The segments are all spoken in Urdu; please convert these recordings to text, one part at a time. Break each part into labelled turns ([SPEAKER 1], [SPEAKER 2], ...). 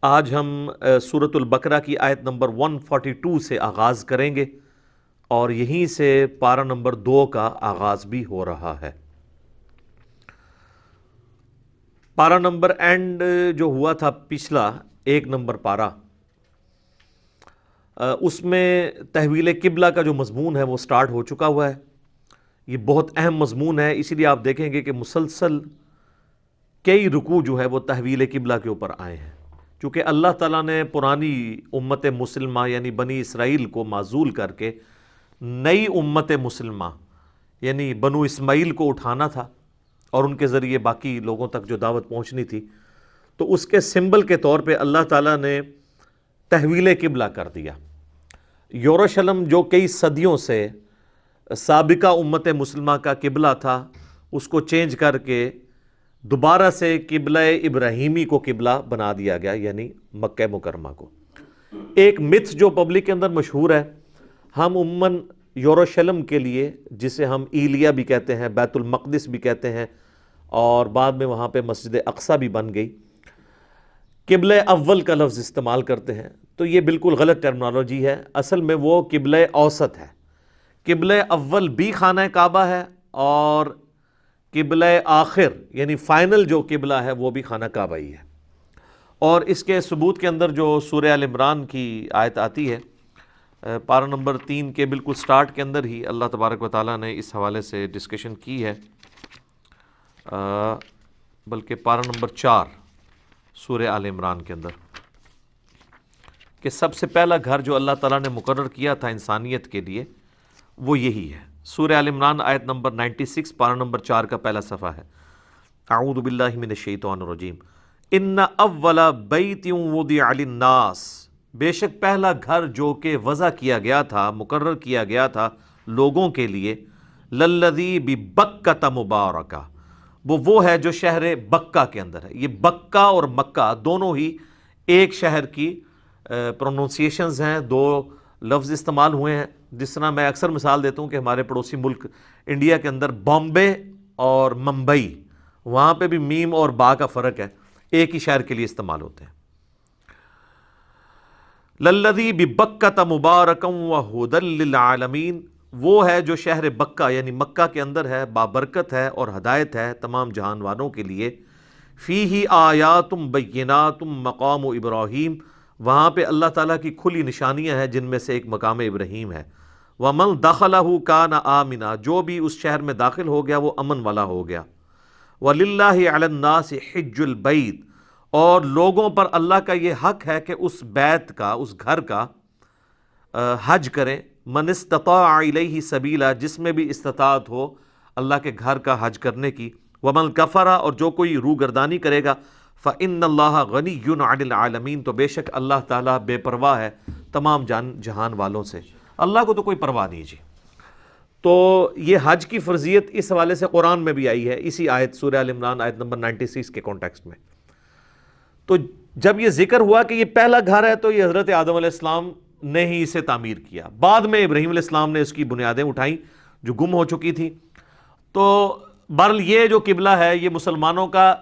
[SPEAKER 1] آج ہم سورۃ البقرہ کی آیت نمبر 142 سے آغاز کریں گے اور یہیں سے پارہ نمبر 2 کا آغاز بھی ہو رہا ہے۔ پارہ نمبر اینڈ جو ہوا تھا پچھلا 1 نمبر پارہ، اس میں تحویل قبلہ کا جو مضمون ہے وہ سٹارٹ ہو چکا ہوا ہے۔ یہ بہت اہم مضمون ہے، اسی لیے آپ دیکھیں گے کہ مسلسل کئی رکوع جو ہے وہ تحویل قبلہ کے اوپر آئے ہیں، چونکہ اللہ تعالیٰ نے پرانی امت مسلمہ یعنی بنی اسرائیل کو معزول کر کے نئی امت مسلمہ یعنی بنو اسماعیل کو اٹھانا تھا اور ان کے ذریعے باقی لوگوں تک جو دعوت پہنچنی تھی، تو اس کے سمبل کے طور پہ اللہ تعالیٰ نے تحویل قبلہ کر دیا۔ یروشلم جو کئی صدیوں سے سابقہ امت مسلمہ کا قبلہ تھا، اس کو چینج کر کے دوبارہ سے قبلہ ابراہیمی کو قبلہ بنا دیا گیا، یعنی مکہ مکرمہ کو۔ ایک متھ جو پبلک کے اندر مشہور ہے، ہم عموماً یروشلم کے لیے، جسے ہم ایلیا بھی کہتے ہیں، بیت المقدس بھی کہتے ہیں، اور بعد میں وہاں پہ مسجد اقصیٰ بھی بن گئی، قبلہ اول کا لفظ استعمال کرتے ہیں، تو یہ بالکل غلط ٹرمنالوجی ہے۔ اصل میں وہ قبلہ اوسط ہے۔ قبلہ اول بھی خانہ کعبہ ہے اور قبلہ آخر یعنی فائنل جو قبلہ ہے وہ بھی خانہ کعبہ ہی ہے۔ اور اس کے ثبوت کے اندر جو سورہ آل عمران کی آیت آتی ہے، پارہ نمبر 3 کے بالکل سٹارٹ کے اندر ہی اللہ تبارک و تعالیٰ نے اس حوالے سے ڈسکشن کی ہے، بلکہ پارہ نمبر 4 سورہ آل عمران کے اندر، کہ سب سے پہلا گھر جو اللہ تعالیٰ نے مقرر کیا تھا انسانیت کے لیے وہ یہی ہے۔ سورہ آل عمران آیت نمبر 96 پارہ نمبر 4 کا پہلا صفحہ ہے۔ اعوذ باللہ من الشیطان الرجیم، ان اول بیت وضع للناس، بے شک پہلا گھر جو کہ وضع کیا گیا تھا، مقرر کیا گیا تھا لوگوں کے لیے، للذی ببکۃ مبارکہ، وہ ہے جو شہر بکہ کے اندر ہے۔ یہ بکہ اور مکہ دونوں ہی ایک شہر کی پروننسیشنز ہیں، دو لفظ استعمال ہوئے ہیں۔ جس طرح میں اکثر مثال دیتا ہوں کہ ہمارے پڑوسی ملک انڈیا کے اندر بامبے اور ممبئی، وہاں پہ بھی میم اور با کا فرق ہے، ایک ہی شہر کے لیے استعمال ہوتے ہیں۔ للذی ببکۃ مبارکا وہدی للعالمین، وہ ہے جو شہر بکہ یعنی مکہ کے اندر ہے، بابرکت ہے اور ہدایت ہے تمام جہان والوں کے لیے۔ فیہ آیات بینات مقام ابراہیم، وہاں پہ اللہ تعالیٰ کی کھلی نشانیاں ہیں جن میں سے ایک مقام ابراہیم ہے۔ وَمَنْ دَخَلَهُ كَانَ آمِنًا، جو بھی اس شہر میں داخل ہو گیا وہ امن والا ہو گیا۔ وَلِلَّهِ عَلَى النَّاسِ حِجُّ الْبَيْتِ، اور لوگوں پر اللہ کا یہ حق ہے کہ اس بیت کا، اس گھر کا حج کریں۔ مَنِ اسْتَطَاعَ إِلَيْهِ سَبِيلًا، جس میں بھی استطاعت ہو اللہ کے گھر کا حج کرنے کی۔ وَمَنْ كَفَرَ، اور جو کوئی روگردانی کرے گا، فَإِنَّ اللَّهَ غَنِيٌّ عَنِ الْعَالَمِينَ، تو بے شک اللہ تعالیٰ بے پرواہ ہے تمام جہان والوں سے، اللہ کو تو کوئی پرواہ نہیں جی۔ تو یہ حج کی فرضیت اس حوالے سے قرآن میں بھی آئی ہے، اسی آیت سورہ آل عمران آیت نمبر 96 کے کانٹیکسٹ میں۔ تو جب یہ ذکر ہوا کہ یہ پہلا گھر ہے تو یہ حضرت آدم علیہ السلام نے ہی اسے تعمیر کیا، بعد میں ابراہیم علیہ السلام نے اس کی بنیادیں اٹھائیں جو گم ہو چکی تھی۔ تو بہرحال یہ جو قبلہ ہے یہ مسلمانوں کا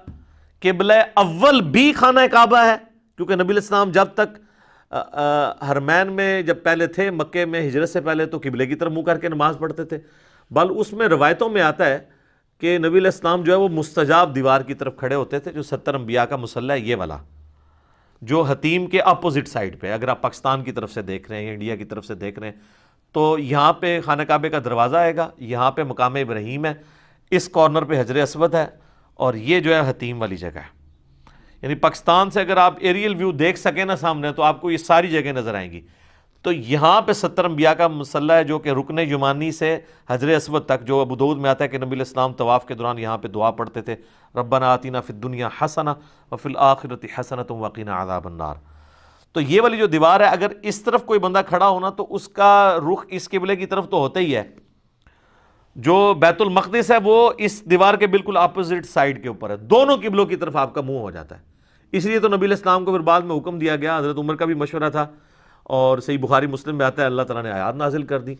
[SPEAKER 1] قبلہ اول بھی خانہ کعبہ ہے، کیونکہ نبی علیہ السلام جب تک حرمین میں جب پہلے تھے، مکے میں ہجرت سے پہلے، تو قبلے کی طرف منہ کر کے نماز پڑھتے تھے۔ بل اس میں روایتوں میں آتا ہے کہ نبی علیہ السلام جو ہے وہ مستجاب دیوار کی طرف کھڑے ہوتے تھے، جو 70 انبیاء کا مصلی ہے یہ والا، جو حتیم کے اپوزٹ سائڈ پہ، اگر آپ پاکستان کی طرف سے دیکھ رہے ہیں یا انڈیا کی طرف سے دیکھ رہے ہیں تو یہاں پہ خانہ کعبے کا دروازہ آئے گا، یہاں پہ مقام ابراہیم ہے، اس کارنر پہ حجر اسود ہے، اور یہ جو ہے حتیم والی جگہ ہے۔ یعنی پاکستان سے اگر آپ ایریل ویو دیکھ سکیں نا سامنے، تو آپ کو یہ ساری جگہ نظر آئیں گی۔ تو یہاں پہ 70 انبیاء کا مصلی ہے، جو کہ رکن یمانی سے حجر اسود تک، جو ابو داؤد میں آتا ہے کہ نبی علیہ السلام طواف کے دوران یہاں پہ دعا پڑھتے تھے، ربنا آتنا فی الدنیا حسنہ وفی الآخرۃ حسنۃ وقنا عذاب النار۔ تو یہ والی جو دیوار ہے، اگر اس طرف کوئی بندہ کھڑا ہونا تو اس کا رخ اس قبلے کی طرف تو ہوتا ہی ہے۔ جو بیت المقدس ہے وہ اس دیوار کے بالکل اپوزٹ سائڈ کے اوپر ہے، دونوں قبلوں کی طرف آپ کا منہ ہو جاتا ہے۔ اس لیے تو نبی علیہ السلام کو پھر بعد میں حکم دیا گیا، حضرت عمر کا بھی مشورہ تھا، اور صحیح بخاری مسلم میں آتا ہے اللہ تعالیٰ نے آیات نازل کر دی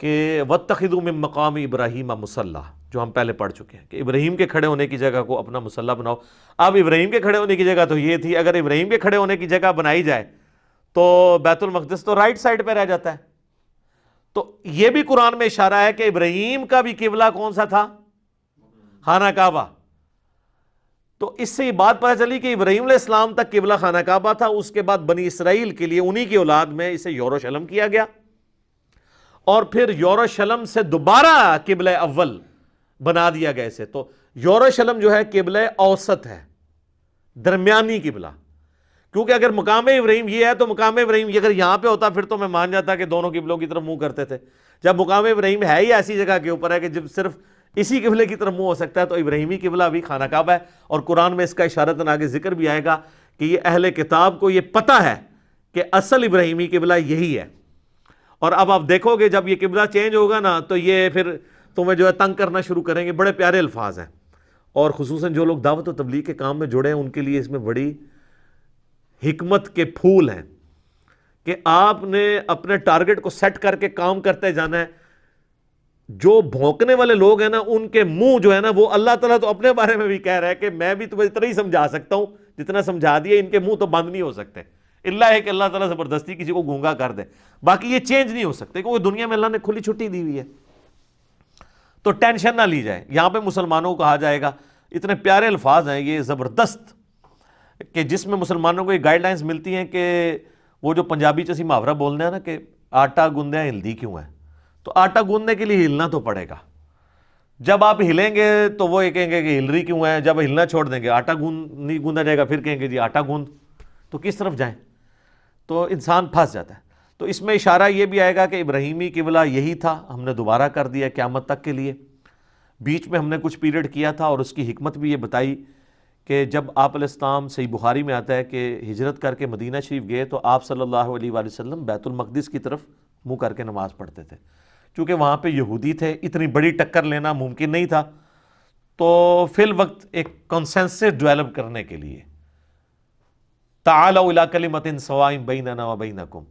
[SPEAKER 1] کہ وَاتَّخِذُوا مِن مَقَامِ إِبْرَاهِيمَ مُصَلَّى، جو ہم پہلے پڑھ چکے ہیں کہ ابراہیم کے کھڑے ہونے کی جگہ کو اپنا مصلی بناؤ۔ اب ابراہیم کے کھڑے ہونے کی جگہ تو یہ تھی، اگر ابراہیم کے کھڑے ہونے کی جگہ بنائی جائے تو بیت المقدس تو رائٹ سائڈ پہ رہ جاتا ہے۔ تو یہ بھی قرآن میں اشارہ ہے کہ ابراہیم کا بھی قبلہ کون سا تھا؟ خانہ کعبہ۔ تو اس سے یہ بات پتہ چلی کہ ابراہیم علیہ السلام تک قبلہ خانہ کعبہ تھا، اس کے بعد بنی اسرائیل کے لیے انہی کی اولاد میں اسے یروشلم کیا گیا، اور پھر یروشلم سے دوبارہ قبلہ اول بنا دیا گیا اسے۔ تو یروشلم جو ہے قبلہ اوسط ہے، درمیانی قبلہ، کیونکہ اگر مقام ابراہیم یہ ہے تو مقام ابراہیم اگر یہاں پہ ہوتا پھر تو میں مان جاتا کہ دونوں قبلوں کی طرف منہ کرتے تھے۔ جب مقام ابراہیم ہے ہی ایسی جگہ کے اوپر ہے کہ جب صرف اسی قبلے کی طرف منہ ہو سکتا ہے، تو ابراہیمی قبلہ بھی خانہ کعبہ ہے، اور قرآن میں اس کا اشارتاً آگے ذکر بھی آئے گا کہ یہ اہل کتاب کو یہ پتہ ہے کہ اصل ابراہیمی قبلہ یہی ہے۔ اور اب آپ دیکھو گے جب یہ قبلہ چینج ہوگا نا تو یہ پھر تمہیں جو ہے تنگ کرنا شروع کریں گے۔ بڑے پیارے الفاظ ہیں، اور خصوصاً جو لوگ دعوت و تبلیغ کے کام میں جڑے ہیں ان کے لیے اس میں بڑی حکمت کے پھول ہیں کہ آپ نے اپنے ٹارگٹ کو سیٹ کر کے کام کرتے جانا ہے۔ جو بھونکنے والے لوگ ہیں نا ان کے منہ جو ہے نا، وہ اللہ تعالیٰ تو اپنے بارے میں بھی کہہ رہا ہے کہ میں بھی تمہیں اتنا ہی سمجھا سکتا ہوں جتنا سمجھا دیا، ان کے منہ تو بند نہیں ہو سکتے، اللہ ہے کہ اللہ تعالیٰ زبردستی کسی کو گونگا کر دے، باقی یہ چینج نہیں ہو سکتے کیونکہ دنیا میں اللہ نے کھلی چھٹی دی ہوئی ہے۔ تو ٹینشن نہ لی جائے، یہاں پہ مسلمانوں کو کہا جائے گا، اتنے پیارے الفاظ ہیں یہ زبردست، کہ جس میں مسلمانوں کو یہ گائیڈ لائنز ملتی ہیں کہ وہ جو پنجابی چسی محاورہ بولنے ہیں نا کہ آٹا گوندے ہیں ہلدی کیوں ہے، تو آٹا گوندنے کے لیے ہلنا تو پڑے گا۔ جب آپ ہلیں گے تو وہ یہ کہیں گے کہ ہل رہی کیوں ہے، جب ہلنا چھوڑ دیں گے آٹا نہیں گوندا جائے گا، پھر کہیں گے جی آٹا گوند، تو کس طرف جائیں؟ تو انسان پھنس جاتا ہے۔ تو اس میں اشارہ یہ بھی آئے گا کہ ابراہیمی قبلہ یہی تھا، ہم نے دوبارہ کر دیا قیامت تک کے لیے۔ بیچ میں ہم نے کچھ پیریڈ کیا تھا، اور اس کی حکمت بھی یہ بتائی کہ جب آپ علیہ السلام، صحیح بخاری میں آتا ہے کہ ہجرت کر کے مدینہ شریف گئے تو آپ صلی اللہ علیہ وآلہ وسلم بیت المقدس کی طرف منہ کر کے نماز پڑھتے تھے، چونکہ وہاں پہ یہودی تھے، اتنی بڑی ٹکر لینا ممکن نہیں تھا۔ تو فی الوقت ایک کنسنسس ڈیولپ کرنے کے لیے تعالوا الی کلمۃ سواء بیننا وبینکم،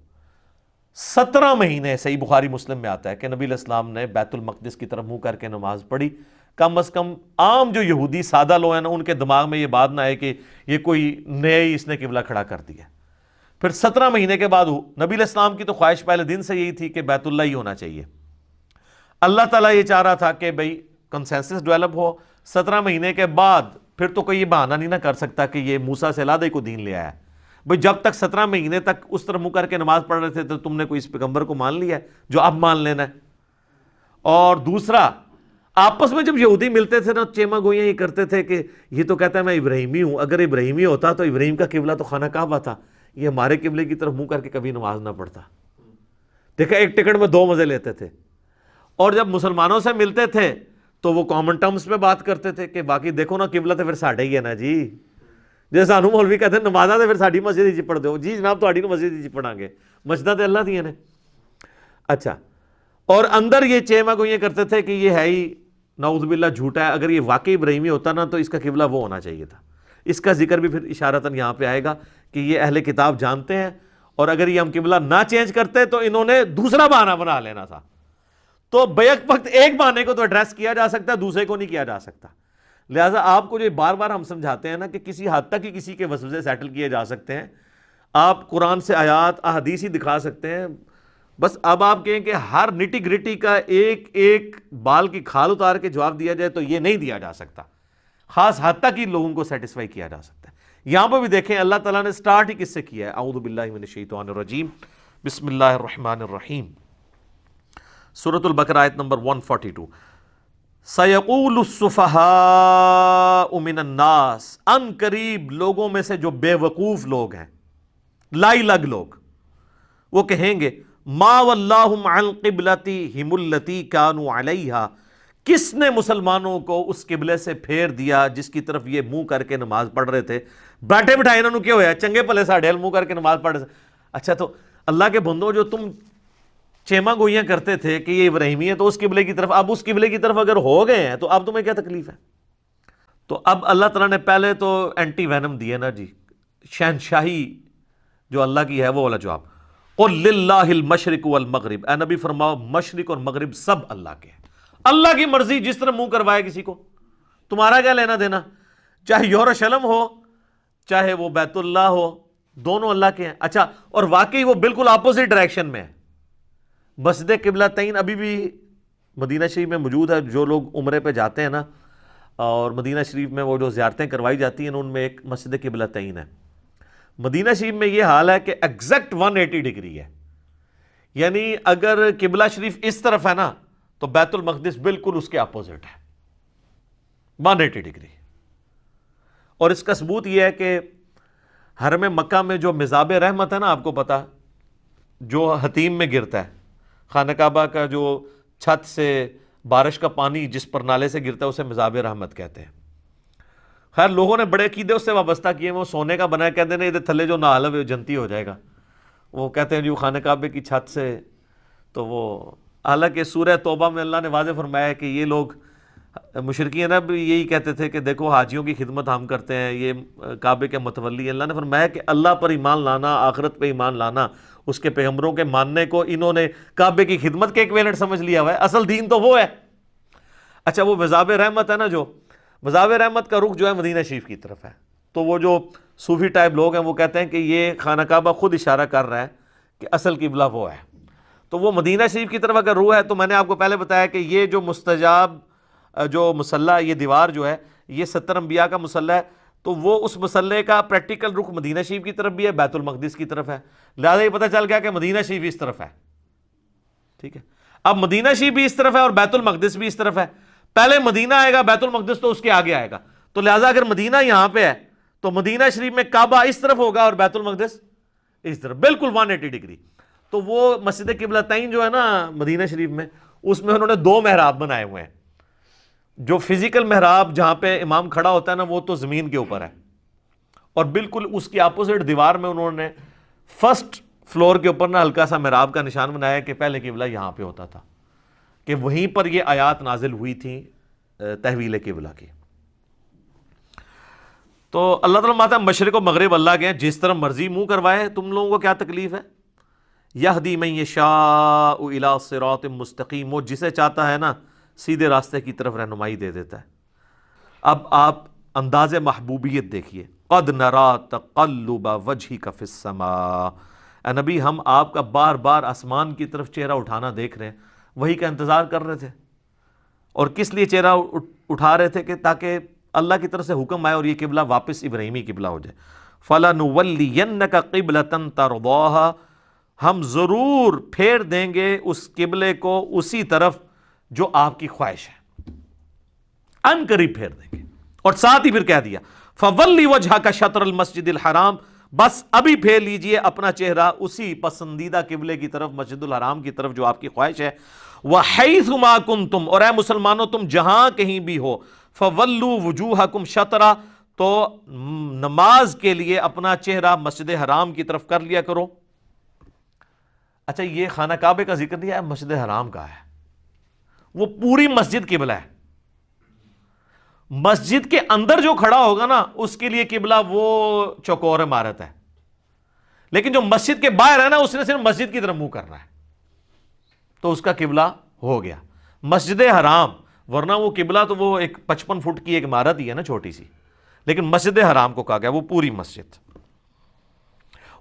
[SPEAKER 1] 17 مہینے صحیح بخاری مسلم میں آتا ہے کہ نبی علیہ السلام نے بیت المقدس کی طرف منہ کر کے نماز پڑھی۔ کم از کم عام جو یہودی سادہ لوگ ہیں نا ان کے دماغ میں یہ بات نہ آئے کہ یہ کوئی نئے ہی اس نے قبلہ کھڑا کر دیا۔ پھر 17 مہینے کے بعد نبی علیہ السلام کی تو خواہش پہلے دن سے یہی تھی کہ بیت اللہ ہی ہونا چاہیے، اللہ تعالیٰ یہ چاہ رہا تھا کہ بھئی کنسنسس ڈیولپ ہو۔ 17 مہینے کے بعد پھر تو کوئی یہ بہانہ نہیں نہ کر سکتا کہ یہ موسیٰ سے علیحدہ کو دین لے آیا ہے۔ بھئی جب تک 17 مہینے تک اس طرح منہ کر کے نماز پڑھ رہے تھے تو تم نے کوئی اس پیغمبر کو مان لیا ہے جو اب مان لینا ہے۔ اور دوسرا، آپس میں جب یہودی ملتے تھے نا چیما گوئیاں یہ کرتے تھے کہ یہ تو کہتا ہے میں ابراہیمی ہوں، اگر ابراہیمی ہوتا تو ابراہیم کا قبلہ تو خانہ کعبہ تھا، یہ ہمارے قبلے کی طرف منہ کر کے کبھی نماز نہ پڑھتا۔ دیکھا ایک ٹکٹ میں 2 مزے لیتے تھے۔ اور جب مسلمانوں سے ملتے تھے تو وہ کامن ٹرمز پہ بات کرتے تھے کہ باقی دیکھو نا قبلہ تو پھر ساڈا ہی ہے نا جی، جیسے سانو مولوی کہتے ہیں نمازاں تو پھر ساڈی مسجد ہی پڑھ دو، جی جناب تہاڈی مسجد ہی پڑھاں گے، مسجداں تے اللہ دیاں نے۔ اچھا، اور اندر یہ چیما گوئیاں کرتے تھے کہ یہ ہے ہی نعوذ باللہ جھوٹا ہے، اگر یہ واقعی ابراہیمی ہوتا نا تو اس کا قبلہ وہ ہونا چاہیے تھا۔ اس کا ذکر بھی پھر اشارتاً یہاں پہ آئے گا کہ یہ اہل کتاب جانتے ہیں، اور اگر یہ ہم قبلہ نہ چینج کرتے تو انہوں نے دوسرا بہانہ بنا لینا تھا۔ تو بیک وقت ایک بہانے کو تو ایڈریس کیا جا سکتا ہے، دوسرے کو نہیں کیا جا سکتا۔ لہٰذا آپ کو جو بار بار ہم سمجھاتے ہیں نا کہ کسی حد تک ہی کسی کے وسوسے سیٹل کیے جا سکتے ہیں، آپ قرآن سے آیات احادیث ہی دکھا سکتے ہیں، بس اب آپ کہیں کہ ہر نٹی گریٹی کا ایک ایک بال کی کھال اتار کے جواب دیا جائے تو یہ نہیں دیا جا سکتا، خاص حد تک ہی لوگوں کو سیٹسفائی کیا جا سکتا ہے۔ یہاں پہ بھی دیکھیں اللہ تعالیٰ نے سٹارٹ ہی کس سے کیا ہے، اعوذ باللہ من الشیطان الرجیم، بسم اللہ الرحمن الرحیم، سورۃ البقرہ آیت نمبر 142۔ سَيَقُولُ السُّفَهَاءُ مِنَ النَّاسِ، ان قریب لوگوں میں سے جو بے وقوف لوگ ہیں، لائی لگ لوگ، وہ کہیں گے ما وَلَّاهُمْ عَنْ قِبْلَتِهِمُ الَّتِي كَانُوا عَلَيْهَا، کس نے مسلمانوں کو اس قبلے سے پھیر دیا جس کی طرف یہ منہ کر کے نماز پڑھ رہے تھے؟ بیٹھے بٹھائے انہوں نے کیا ہویا، چنگے پلے ساڑھے منہ کر کے نماز پڑھ رہے تھے۔ اچھا تو اللہ کے بندوں، جو تم چیما گوئیاں کرتے تھے کہ یہ ابراہیمی ہے تو اس قبلے کی طرف، اب اس قبلے کی طرف اگر ہو گئے ہیں تو اب تمہیں کیا تکلیف ہے؟ تو اب اللہ تعالیٰ نے پہلے تو اینٹی وینم دیے نا جی، شہنشاہی جو اللہ کی ہے وہ والا جواب، قل للہ المشرق والمغرب، اے نبی فرماؤ مشرق اور مغرب سب اللہ کے ہیں، اللہ کی مرضی جس طرح منہ کروائے کسی کو، تمہارا کیا لینا دینا، چاہے یروشلم ہو چاہے وہ بیت اللہ ہو، دونوں اللہ کے ہیں۔ اچھا، اور واقعی وہ بالکل اپوزٹ ڈائریکشن میں ہے۔ مسجد قبلتین ابھی بھی مدینہ شریف میں موجود ہے، جو لوگ عمرے پہ جاتے ہیں نا، اور مدینہ شریف میں وہ جو زیارتیں کروائی جاتی ہیں ان میں ایک مسجد قبلتین ہے۔ مدینہ شریف میں یہ حال ہے کہ ایگزیکٹ 180 ڈگری ہے، یعنی اگر قبلہ شریف اس طرف ہے نا تو بیت المقدس بالکل اس کے اپوزٹ ہے، 180 ڈگری۔ اور اس کا ثبوت یہ ہے کہ حرم مکہ میں جو مزاب رحمت ہے نا، آپ کو پتا جو حتیم میں گرتا ہے، خانہ کعبہ کا جو چھت سے بارش کا پانی جس پر نالے سے گرتا ہے اسے مزاب رحمت کہتے ہیں۔ خیر لوگوں نے بڑے عقیدے اس سے وابستہ کیے، وہ سونے کا بنا ہے، کہتے ہیں ادھر تھلے جو نہ وہ جنتی ہو جائے گا، وہ کہتے ہیں جو خانہ کعبے کی چھت سے، تو وہ حالانکہ سورہ توبہ میں اللہ نے واضح فرمایا ہے کہ یہ لوگ مشرکین اب یہی کہتے تھے کہ دیکھو حاجیوں کی خدمت ہم کرتے ہیں، یہ کعبے کے متولی ہیں۔ اللہ نے فرمایا کہ اللہ پر ایمان لانا، آخرت پہ ایمان لانا، اس کے پیغمبروں کے ماننے کو انہوں نے کعبے کی خدمت کے ایکویلنٹ سمجھ لیا ہوا ہے، اصل دین تو وہ ہے۔ اچھا، وہ مزاب رحمت ہے نا، جو مزاب رحمت کا رخ جو ہے مدینہ شریف کی طرف ہے، تو وہ جو صوفی ٹائپ لوگ ہیں وہ کہتے ہیں کہ یہ خانہ کعبہ خود اشارہ کر رہا ہے کہ اصل قبلہ وہ ہے، تو وہ مدینہ شریف کی طرف اگر روح ہے تو میں نے آپ کو پہلے بتایا کہ یہ جو مستجاب جو مسلح، یہ دیوار جو ہے یہ 70 انبیاء کا مسلح ہے، تو وہ اس مسلح کا پریکٹیکل رخ مدینہ شریف کی طرف بھی ہے، بیت المقدس کی طرف ہے، لہذا یہ پتہ چل گیا کہ مدینہ شریف اس طرف ہے۔ ٹھیک ہے، اب مدینہ شریف بھی اس طرف ہے اور بیت المقدس بھی اس طرف ہے، پہلے مدینہ آئے گا، بیت المقدس تو اس کے آگے آئے گا، تو لہذا اگر مدینہ یہاں پہ ہے تو مدینہ شریف میں کعبہ اس طرف ہوگا اور بیت المقدس اس طرف، بالکل 180 ڈگری۔ تو وہ مسجد قبلتین جو ہے نا مدینہ شریف میں، اس میں انہوں نے 2 محراب بنائے ہوئے ہیں۔ جو فزیکل محراب جہاں پہ امام کھڑا ہوتا ہے نا وہ تو زمین کے اوپر ہے، اور بالکل اس کی اپوزٹ دیوار میں انہوں نے فرسٹ فلور کے اوپر نا ہلکا سا محراب کا نشان بنایا کہ پہلے قبلہ یہاں پہ ہوتا تھا، کہ وہیں پر یہ آیات نازل ہوئی تھیں تحویل قبلہ کی۔ تو اللہ تعالیٰ ماتا مشرق و مغرب اللہ کے ہیں، جس طرح مرضی منہ کروائے، تم لوگوں کو کیا تکلیف ہے؟ یہدی من یشاء الی صراط مستقیم، وہ جسے چاہتا ہے نا سیدھے راستے کی طرف رہنمائی دے دیتا ہے۔ اب آپ انداز محبوبیت دیکھیے، قد نرا تقلب وجہک فی السماء، اے نبی ہم آپ کا بار بار آسمان کی طرف چہرہ اٹھانا دیکھ رہے ہیں، وہی کا انتظار کر رہے تھے، اور کس لیے چہرہ اٹھا رہے تھے؟ کہ تاکہ اللہ کی طرف سے حکم آئے اور یہ قبلہ واپس ابراہیمی قبلہ ہو جائے۔ فَلَنُوَلِّيَنَّكَ قِبْلَةً تَرْضَاهَا، ہم ضرور پھیر دیں گے اس قبلے کو اسی طرف جو آپ کی خواہش ہے، ان قریب پھیر دیں گے۔ اور ساتھ ہی پھر کہہ دیا فَوَلِّ وَجْهَكَ شَطْرَ الْمَسْجِدِ الْحَرَامِ، بس ابھی پھیر لیجئے اپنا چہرہ اسی پسندیدہ قبلے کی طرف، مسجد الحرام کی طرف جو آپ کی خواہش ہے۔ وَحَيْثُ مَا كُنْتُمْ، اور اے مسلمانوں تم جہاں کہیں بھی ہو، فَوَلُّوا وُجُوهَكُمْ شَطْرَ، تو نماز کے لیے اپنا چہرہ مسجد حرام کی طرف کر لیا کرو۔ اچھا، یہ خانہ کعبے کا ذکر نہیں ہے، مسجد حرام کا ہے، وہ پوری مسجد قبلہ ہے۔ مسجد کے اندر جو کھڑا ہوگا نا اس کے لیے قبلہ وہ چوکور عمارت ہے، لیکن جو مسجد کے باہر ہے نا اس نے صرف مسجد کی طرف منہ کرنا ہے، تو اس کا قبلہ ہو گیا مسجد حرام، ورنہ وہ قبلہ تو وہ ایک 55 فٹ کی ایک عمارت ہی ہے نا چھوٹی سی، لیکن مسجد حرام کو کہا گیا وہ پوری مسجد۔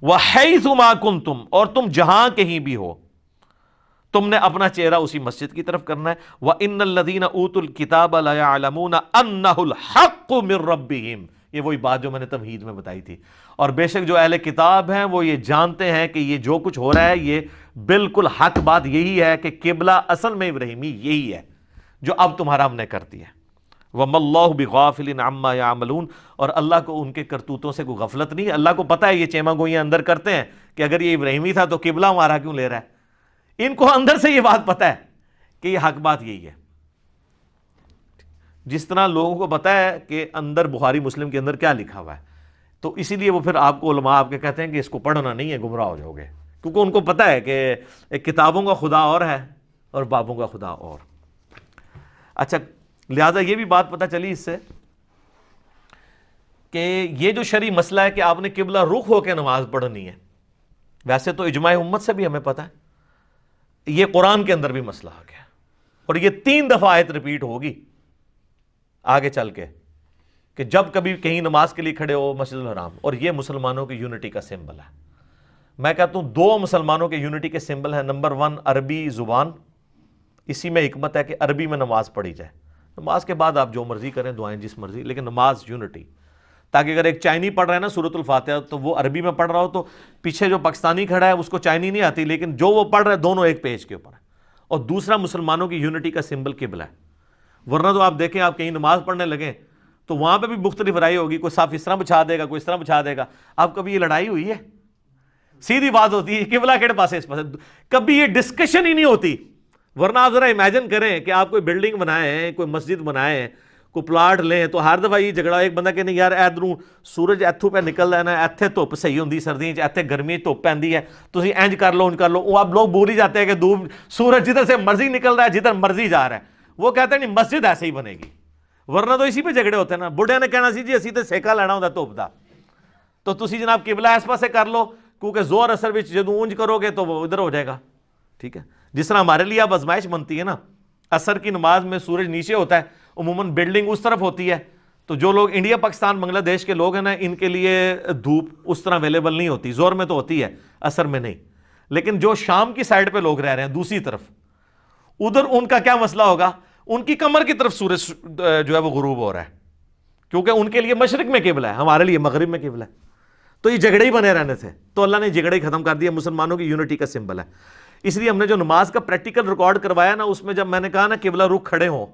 [SPEAKER 1] وَحَيْثُ مَا كُنْتُمْ، اور تم جہاں کہیں بھی ہو تم نے اپنا چہرہ اسی مسجد کی طرف کرنا ہے۔ وَإِنَّ الَّذِينَ أُوتُوا الْكِتَابَ لَيَعْلَمُونَ أَنَّهُ الْحَقُّ مِنْ رَبِّهِمْ، یہ وہی بات جو میں نے تمہید میں بتائی تھی، اور بے شک جو اہل کتاب ہیں وہ یہ جانتے ہیں کہ یہ جو کچھ ہو رہا ہے یہ بالکل حق بات یہی ہے کہ قبلہ اصل میں ابراہیمی یہی ہے جو اب تمہارا ہم نے کر دیا۔ وَمَا اللَّهُ بِغَافِلٍ عَمَّا يَعْمَلُونَ، اور اللہ کو ان کے کرتوتوں سے کوئی غفلت نہیں، اللہ کو پتہ ہے یہ چیما گوئیاں اندر کرتے ہیں کہ اگر یہ ابراہیمی تھا تو قبلہ ہمارا کیوں لے رہا ہے، ان کو اندر سے یہ بات پتہ ہے کہ یہ حق بات یہی ہے۔ جس طرح لوگوں کو پتہ ہے کہ اندر بخاری مسلم کے اندر کیا لکھا ہوا ہے، تو اسی لیے وہ پھر آپ کو علماء آپ کے کہتے ہیں کہ اس کو پڑھنا نہیں ہے، گمراہ ہو جاؤ گے، کیونکہ ان کو پتہ ہے کہ کتابوں کا خدا اور ہے اور بابوں کا خدا اور۔ اچھا، لہٰذا یہ بھی بات پتہ چلی اس سے کہ یہ جو شرعی مسئلہ ہے کہ آپ نے قبلہ رخ ہو کے نماز پڑھنی ہے، ویسے تو اجماع امت سے بھی ہمیں پتہ ہے، یہ قرآن کے اندر بھی مسئلہ آ گیا، اور یہ 3 دفعہ آیت ریپیٹ ہوگی آگے چل کے، کہ جب کبھی کہیں نماز کے لیے کھڑے ہو مسجد الحرام، اور یہ مسلمانوں کی یونٹی کا سمبل ہے۔ میں کہتا ہوں 2 مسلمانوں کے یونٹی کے سمبل ہیں، نمبر 1 عربی زبان، اسی میں حکمت ہے کہ عربی میں نماز پڑھی جائے، نماز کے بعد آپ جو مرضی کریں، دعائیں جس مرضی، لیکن نماز یونٹی، تاکہ اگر ایک چائنی پڑھ رہا ہے نا سورۃ الفاتحہ تو وہ عربی میں پڑھ رہا ہو تو پیچھے جو پاکستانی کھڑا ہے اس کو چائنی نہیں آتی، لیکن جو وہ پڑھ رہا ہے دونوں ایک پیج کے اوپر ہے۔ اور دوسرا مسلمانوں کی یونٹی کا سمبل قبلہ ہے، ورنہ تو آپ دیکھیں آپ کہیں نماز پڑھنے لگیں تو وہاں پہ بھی مختلف رائے ہوگی، کوئی صاف اس طرح بچھا دے گا، کوئی اس طرح بچھا دے گا۔ اب کبھی یہ لڑائی ہوئی ہے؟ سیدھی بات ہوتی ہے قبلہ کہڑے پاس ہے، اس پاس، کبھی یہ ڈسکشن ہی نہیں ہوتی۔ ورنہ آپ ذرا امیجن کریں کہ آپ کوئی بلڈنگ بنائیں، کوئی مسجد بنائیں، کوئی پلاٹ لیں، تو ہر دفعہ یہ جھگڑا، ایک بندہ کہ نہیں یار ادھروں سورج ایتھوں پہ نکل ہے نا، ایتھے دھوپ صحیح ہوندی سردیاں، ایتھے گرمی دھوپ پیندی ہے، تسی انج کر لو انج کر لو، وہ اب لوگ بھول ہی جاتے ہیں کہ سورج جدھر سے مرضی نکل رہا ہے، جدھر مرضی جا رہا ہے، وہ کہتے ہیں نہیں مسجد ایسے ہی بنے گی، ورنہ تو اسی پہ جھگڑے ہوتے ہیں نا۔ بڑھیا نے کہنا سی جی اسی تے سیکا لینا ہوندا دھوپ دا، تو تسی جناب قبلہ اس پاسے کر لو، کیونکہ زور اثر وچ جدوں اونج کرو گے تو وہ ادھر ہو جائے گا، ٹھیک ہے۔ جس طرح ہمارے لیے اب آزمائش بنتی ہے نا، عصر کی نماز میں سورج نیچے ہوتا ہے، عموماً بلڈنگ اس طرف ہوتی ہے، تو جو لوگ انڈیا پاکستان بنگلہ دیش کے لوگ ہیں نا، ان کے لیے دھوپ اس طرح اویلیبل نہیں ہوتی، زور میں تو ہوتی ہے عصر میں نہیں، لیکن جو شام کی سائڈ پہ لوگ رہ رہے ہیں دوسری طرف، ادھر ان کا کیا مسئلہ ہوگا؟ ان کی کمر کی طرف سورج جو ہے وہ غروب ہو رہا ہے، کیونکہ ان کے لیے مشرق میں قبلہ ہے، ہمارے لیے مغرب میں قبلہ ہے، تو یہ جھگڑے ہی بنے رہنے تھے، تو اللہ نے جھگڑے ہی ختم کر دیا، مسلمانوں کی یونٹی کا سمبل ہے۔ اس لیے ہم نے جو نماز کا پریکٹیکل ریکارڈ کروایا نا، اس میں جب میں نے کہا نا قبلہ رخ کھڑے ہوں،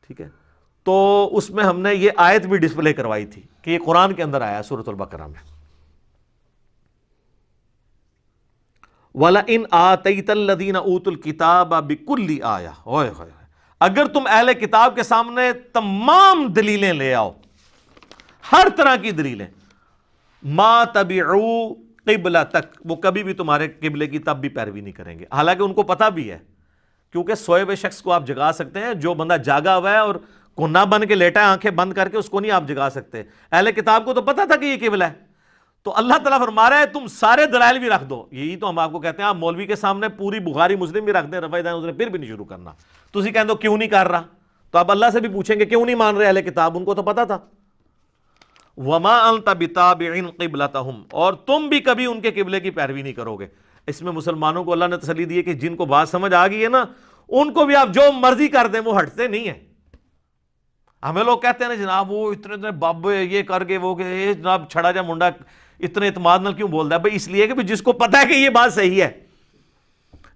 [SPEAKER 1] ٹھیک ہے، تو اس میں ہم نے یہ آیت بھی ڈسپلے کروائی تھی کہ یہ قرآن کے اندر آیا سورۃ البقرہ میں، وَلَئِنْ آتَيْتَ الَّذِينَ أُوتُوا الْكِتَابَ بِكُلِّ آیَةٍ، اوئے ہوئے، اگر تم اہل کتاب کے سامنے تمام دلیلیں لے آؤ، ہر طرح کی دلیلیں، ما تبعوا قبلتک، وہ کبھی بھی تمہارے قبلے کی تب بھی پیروی نہیں کریں گے، حالانکہ ان کو پتہ بھی ہے، کیونکہ سوئے ہوئے شخص کو آپ جگا سکتے ہیں، جو بندہ جاگا ہوا ہے اور کونا بن کے لیٹا ہے آنکھیں بند کر کے، اس کو نہیں آپ جگا سکتے۔ اہل کتاب کو تو پتہ تھا کہ یہ قبلہ ہے، تو اللہ تعالیٰ فرما رہا ہے تم سارے دلائل بھی رکھ دو۔ یہی تو ہم آپ کو کہتے ہیں، آپ مولوی کے سامنے پوری بخاری مسلم بھی رکھ دیں، رفع دین اس نے پھر بھی نہیں شروع کرنا، تسی کہہ دو کیوں نہیں کر رہا، تو آپ اللہ سے بھی پوچھیں گے کیوں نہیں مان رہے اہل کتاب، ان کو تو پتہ تھا۔ وما انت بتابع قبلتہم، اور تم بھی کبھی ان کے قبلے کی پیروی نہیں کرو گے۔ اس میں مسلمانوں کو اللہ نے تسلی دی ہے کہ جن کو بات سمجھ آ گئی ہے نا، ان کو بھی آپ جو مرضی کر دیں وہ ہٹتے نہیں ہیں۔ ہمیں لوگ کہتے ہیں نا جناب وہ اتنے بابے یہ کر کے وہ کہ جناب چھڑا جا منڈا اتنے اعتماد نال کیوں بولتا ہے؟ بھائی اس لیے کہ جس کو پتہ ہے کہ یہ بات صحیح ہے،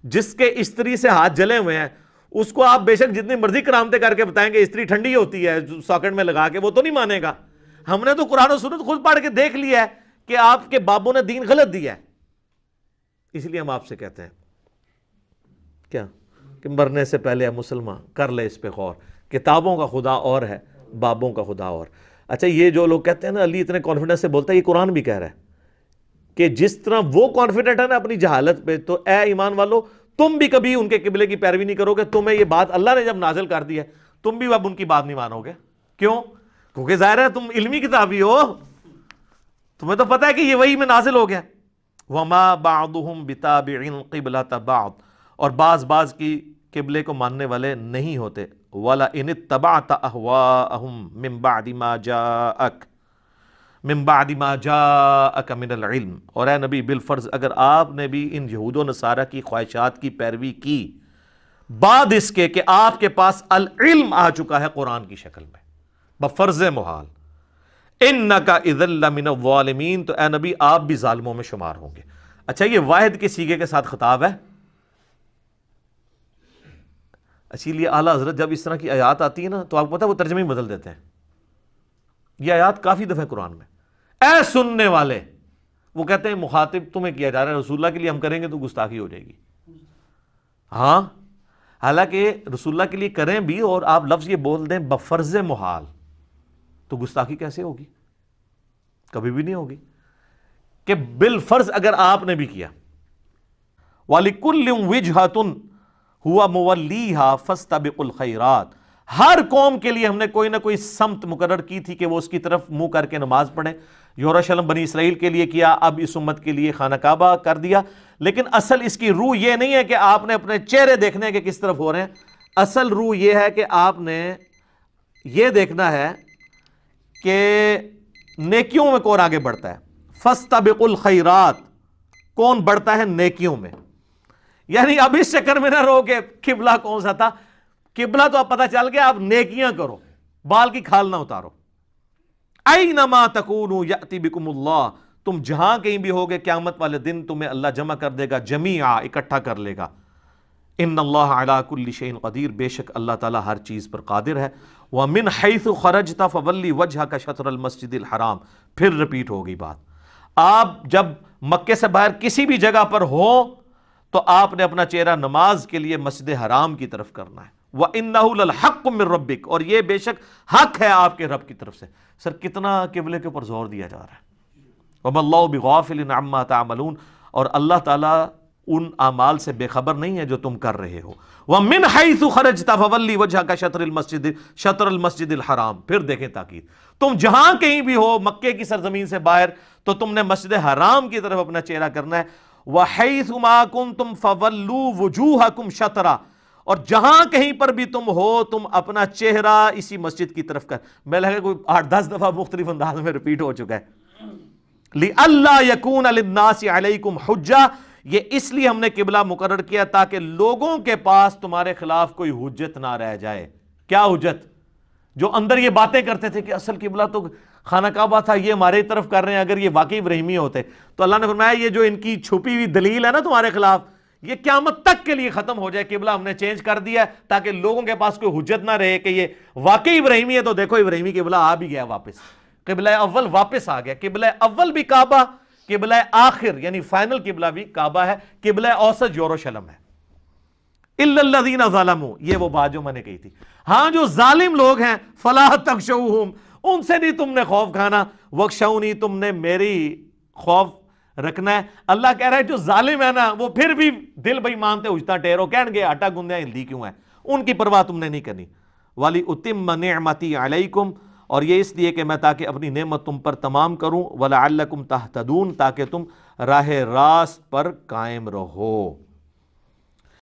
[SPEAKER 1] جس کے استری سے ہاتھ جلے ہوئے ہیں، اس کو آپ بے شک جتنی مرضی کرامتیں کر کے بتائیں گے استری ٹھنڈی ہوتی ہے ساکٹ میں لگا کے، وہ تو نہیں مانے گا۔ ہم نے تو قرآن و سنت خود پڑھ کے دیکھ لیا ہے کہ آپ کے بابوں نے دین غلط دیا ہے، اس لیے ہم آپ سے کہتے ہیں کیا کہ مرنے سے پہلے مسلمان کر لے اس پہ غور، کتابوں کا خدا اور ہے، بابوں کا خدا اور۔ اچھا یہ جو لوگ کہتے ہیں نا علی اتنے کانفیڈنس سے بولتا ہے، یہ قرآن بھی کہہ رہا ہے کہ جس طرح وہ کانفیڈنٹ ہے نا اپنی جہالت پہ، تو اے ایمان والو تم بھی کبھی ان کے قبلے کی پیروی نہیں کرو گے، تمہیں یہ بات اللہ نے جب نازل کر دی ہے تم بھی اب ان کی بات نہیں مانو گے۔ کیوں؟ کیونکہ ظاہر ہے تم علمی کتابی ہو، تمہیں تو پتہ ہے کہ یہ وحی میں نازل ہو گیا۔ وما بعضهم بتابع قبلة بعض، اور بعض کی قبلے کو ماننے والے نہیں ہوتے۔ وَلَئِنِ اتَّبَعْتَ أَهْوَاءَهُمْ مِن بَعْدِ مَا جَاءَكَ مِنَ الْعِلْمِ، اور اے نبی بالفرض اگر آپ نے بھی ان یہود و نصارہ کی خواہشات کی پیروی کی بعد اس کے کہ آپ کے پاس العلم آ چکا ہے قرآن کی شکل میں بفرض محال، اِنَّكَ إِذًا لَّمِنَ الظَّالِمِينَ، تو اے نبی آپ بھی ظالموں میں شمار ہوں گے۔ اچھا یہ واحد کے صیغے کے ساتھ خطاب ہے، اسی لیے اعلیٰ حضرت جب اس طرح کی آیات آتی ہے نا تو آپ کو پتہ ہے وہ ترجمے ہی بدل دیتے ہیں۔ یہ آیات کافی دفعہ قرآن میں، اے سننے والے، وہ کہتے ہیں مخاطب تمہیں کیا جا رہا ہے، رسول اللہ کے لیے ہم کریں گے تو گستاخی ہو جائے گی۔ ہاں حالانکہ رسول اللہ کے لیے کریں بھی اور آپ لفظ یہ بول دیں بفرض محال، تو گستاخی کیسے ہوگی؟ کبھی بھی نہیں ہوگی کہ بالفرض اگر آپ نے بھی کیا۔ وَلِكُلٍّ وِجْهَةٌ هُوَ مُوَلِّيهَا فَاسْتَبِقُوا الْخَيْرَاتِ، ہر قوم کے لیے ہم نے کوئی نہ کوئی سمت مقرر کی تھی کہ وہ اس کی طرف منہ کر کے نماز پڑھیں. یروشلم بنی اسرائیل کے لیے کیا، اب اس امت کے لیے خانہ کعبہ کر دیا. لیکن اصل اس کی روح یہ نہیں ہے کہ آپ نے اپنے چہرے دیکھنے کے کس طرف ہو رہے ہیں. اصل روح یہ ہے کہ آپ نے یہ دیکھنا ہے کہ نیکیوں میں کون آگے بڑھتا ہے. فاستبقوا الخیرات، کون بڑھتا ہے نیکیوں میں. یعنی اب اس چکر میں نہ رہو کہ قبلہ کون سا تھا. قبلہ تو اب پتہ چل گیا، آپ نیکیاں کرو، بال کی کھال نہ اتارو. اینما تکونوا یأتی بکم اللہ، تم جہاں کہیں بھی ہوگے قیامت والے دن تمہیں اللہ جمع کر دے گا، جمیعا اکٹھا کر لے گا. ان اللہ علی کل شیء قدیر، بے شک اللہ تعالیٰ ہر چیز پر قادر ہے. ومن حیث خرجت فولی وجہک شطر المسجد الحرام، پھر رپیٹ ہوگی بات. آپ جب مکے سے باہر کسی بھی جگہ پر ہو تو آپ نے اپنا چہرہ نماز کے لیے مسجد حرام کی طرف کرنا ہے. وَإِنَّهُ لَلْحَقُّ مِن رَبِّكَ، اور یہ بے شک حق ہے آپ کے رب کی طرف سے. سر کتنا قبلے کے اوپر زور دیا جا رہا ہے. وَمَا اللَّهُ بِغَافِلٍ عَمَّا تَعْمَلُونَ، اور اللہ تعالیٰ ان اعمال سے بے خبر نہیں ہے جو تم کر رہے ہو. وَمِنْ حَيْثُ خَرَجْتَ فَوَلِّ وَجْهَكَ شَطْرَ الْمَسْجِدِ الْحَرَامِ، پھر دیکھیں تاکید، تم جہاں کہیں بھی ہو مکے کی سرزمین سے باہر تو تم نے مسجد حرام کی طرف اپنا چہرہ کرنا ہے. وَحَيْثُ مَا كُنْتُمْ فَوَلُّوا وُجُوهَكُمْ شَطْرَهُ، اور جہاں کہیں پر بھی تم ہو تم اپنا چہرہ اسی مسجد کی طرف کر. میں لگا کوئی 8-10 دفعہ مختلف انداز میں ریپیٹ ہو چکا ہے. لِأَلَّا يَكُونَ لِلنَّاسِ عَلَيْكُمْ حُجَّةٌ، یہ اس لیے ہم نے قبلہ مقرر کیا تاکہ لوگوں کے پاس تمہارے خلاف کوئی حجت نہ رہ جائے. کیا حجت؟ جو اندر یہ باتیں کرتے تھے کہ اصل قبلہ تو خانہ کعبہ تھا، یہ ہمارے طرف کر رہے ہیں. اگر یہ واقعی ابراہیمی ہوتے تو اللہ نے فرمایا یہ جو ان کی چھپی ہوئی دلیل ہے نا تمہارے خلاف، یہ قیامت تک کے لیے ختم ہو جائے. قبلہ ہم نے چینج کر دیا ہے تاکہ لوگوں کے پاس کوئی حجت نہ رہے کہ یہ واقعی ابراہیمی ہے. تو دیکھو ابراہیمی قبلہ آ بھی گیا واپس، قبلہ اول واپس آ گیا. قبلہ اول بھی کعبہ، قبلہ آخر یعنی فائنل قبلہ بھی کعبہ ہے، قبلہ اوسط یروشلم ہے. الا الذین ظلموا، یہ وہ بات جو میں نے کہی تھی. ہاں جو ظالم لوگ ہیں، فلا تخشوہم، ان سے نہیں تم نے خوف کھانا. وخشونی، تم نے میری خوف رکھنا ہے. اللہ کہہ رہا ہے جو ظالم ہے نا وہ پھر بھی دل بھائی مانتے اجتا ٹیرو کہن گے آٹا گندیاں ہلدی کیوں ہے، ان کی پرواہ تم نے نہیں کرنی. والی اتم نعمتی علیکم، اور یہ اس لیے کہ میں تاکہ اپنی نعمت تم پر تمام کروں. وَلَعَلَّكُمْ تَهْتَدُونَ، تاکہ تم راہ راست پر قائم رہو.